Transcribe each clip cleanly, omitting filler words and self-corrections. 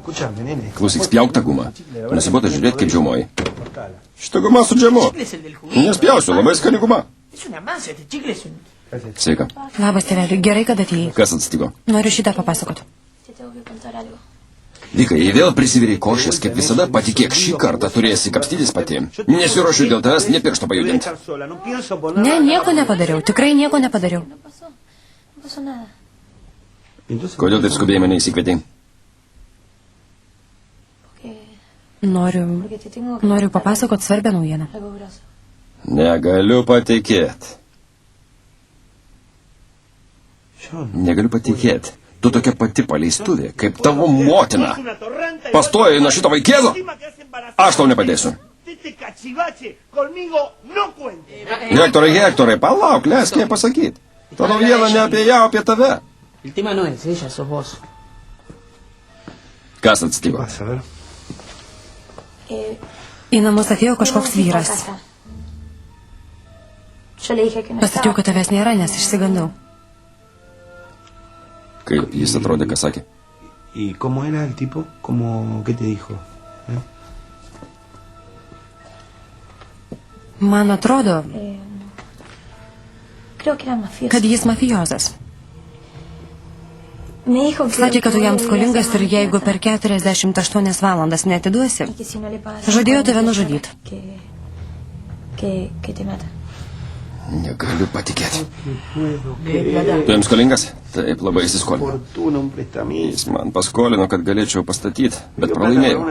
Klausyk, spjauk tą gumą. Nusibodo žiūrėti, kaip džiaumoji. Šitą gumą su džiamu. Nespjausiu, labai skani guma. Sveika. Labas, tėveli, gerai, kad atėjai. Kas atsitiko? Noriu šitą papasakot. Vika, jei vėl prisivirėjai košės, kaip visada, patikėk, šį kartą turėsi kapstytis pati. Nesiruošiu dėl tavęs nė piršto pajudinti. Ne, nieko nepadariau, tikrai nieko nepadariau. Kodėl taip skubiai mane įsikvietei? Noriu papasakot svarbią naujieną. Negaliu patikėti. Negaliu patikėti. Tu tokia pati paleistuvė, kaip tavo motina. Pastojai nuo šito vaikėzo? Aš tau nepadėsiu. Hektorai, palauk, leisk jai pasakyti. Ta naujiena ne apie ją, apie tave. Kas atsitiko? Į namus atėjo kažkoks vyras. Pasakiau, kad tavęs nėra, nes išsigandau. Kaip jis atrodė, ką sakė? Man atrodo, kad jis mafijozas. Sakė, kad tu jam skolingas ir jeigu per 48 valandas neatiduosi, žadėjo tave nužudyti. Negaliu patikėti. Tu jam skolingas? Taip, labai įsiskolino. Jis man paskolino, kad galėčiau pastatyti, bet pralaimėjau.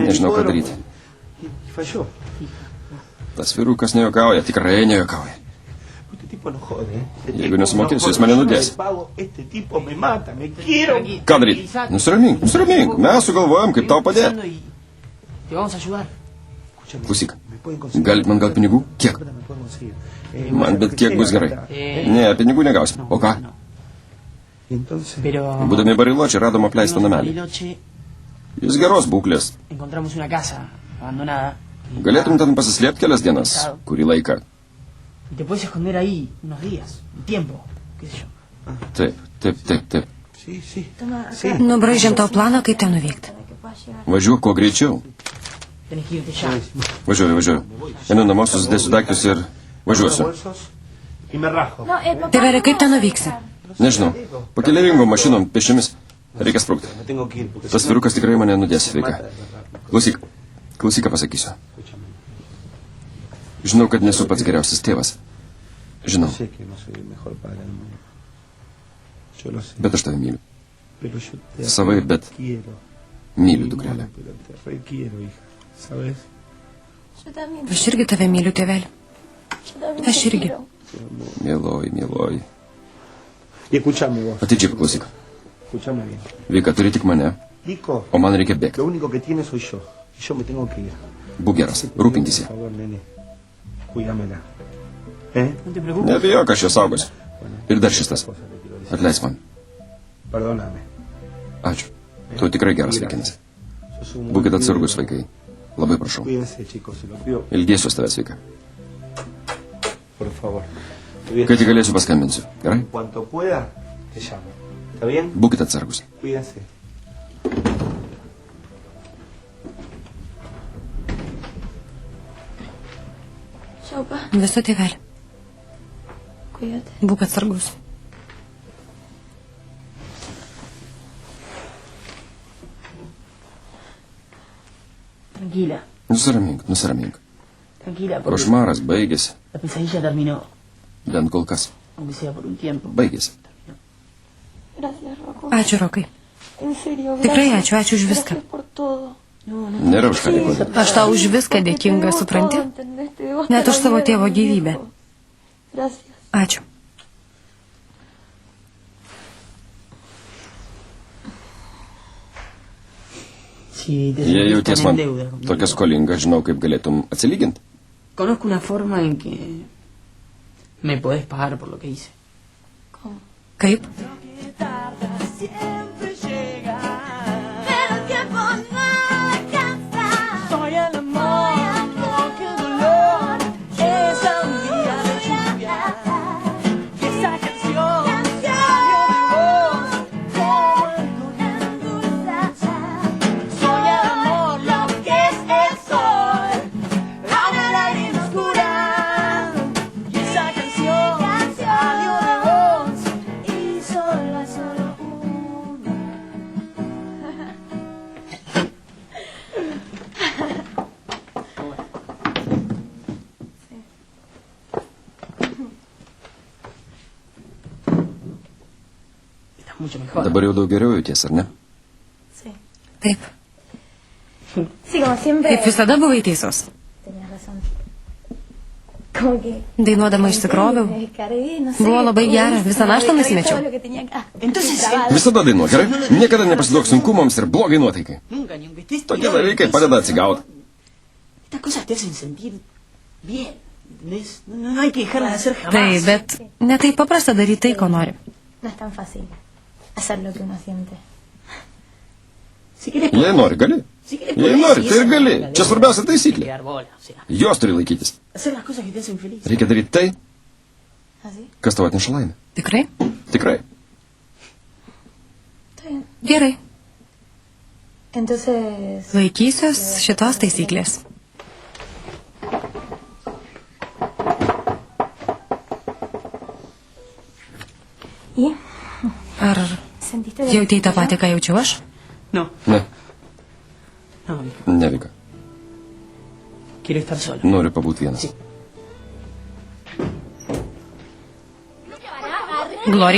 Nežinau, ką daryti. Tas vyrukas nejuokauja, tikrai nejuokauja. Jeigu nesumokėsiu, jis mane nudės. Ką daryti? Nusiramink. Mes sugalvojam, kaip tau padėti. Klausyk, galit man gal pinigų? Kiek? Man bet kiek bus gerai. Ne, pinigų negausim. O ką? Būdami Bariločiai radom apleistą namelį. Jis geros būklės. Galėtum ten pasislėpti kelias dienas, kurį laiką. Taip. Nubraižėm tau planą, kaip ten nuvykti. Važiuok kuo greičiau. Važiuoju. Einu namo, susidėsiu daiktus ir važiuosiu. Tėveli, kaip ten nuvyksi? Nežinau, pakeleivingom mašinom, pešiomis. Reikia sprukti. Tas vyrukas tikrai mane nudės, sveika. Klausyk, ką pasakysiu. Žinau, kad nesu pats geriausias tėvas. Žinau. Bet aš tave myliu. Savai, bet myliu, dukrelę. Aš irgi tave myliu, tėveli. Aš irgi. Mieloji. Atidžiai paklausyk. Vika, turi tik mane, o man reikia bėgti. Būk geras, rūpinkis ją. Nebijok, aš ją saugosiu. Ir dar šis tas. Atleisk man. Ačiū. Tu tikrai geras vaikinas. Būkit atsargus, vaikai. Labai prašau. Ilgėsiuos tavęs, sveika. Kai tik galėsiu, paskambinsiu. Gerai? Būkit atsargus. Viso, tėveli. Būk atsargus. Nusiramink. Košmaras baigėsi. Bent kol kas. Baigėsi. Ačiū, Rokai. Tikrai ačiū už viską. Nėra už ką dėkoti. Aš tau už viską dėkinga, supranti? Net už savo tėvo gyvybę. Ačiū. Jei jauties man tokia skolinga, žinau, kaip galėtum atsilyginti. Conozco una forma en que me puedes pagar por lo que hice. Kaip? Dabar jau daug geriau jauties, ar ne? Taip. Kaip visada buvai teisus. Dainuodama išsikroviau. Buvo labai gera, visą naštą nusimečiau. Visada dainuok, gerai? Niekada nepasiduok sunkumams ir blogai nuotaikai. Tokie dalykai padeda atsigauti. Taip, bet ne taip paprasta daryti tai, ko nori. Jei nori, gali. Jei nori, tai ir gali. Čia svarbiausia taisyklė. Jos turi laikytis. Reikia daryti tai, kas tau atneša laimę. Tikrai? Tikrai. Gerai. Laikysiuos šitos taisyklės. Ar jautei tą patį, ką jaučiu aš? No. Ne, No, nevika. quiero estar solo. Noriu pabūti vienas. Sí. Glorija.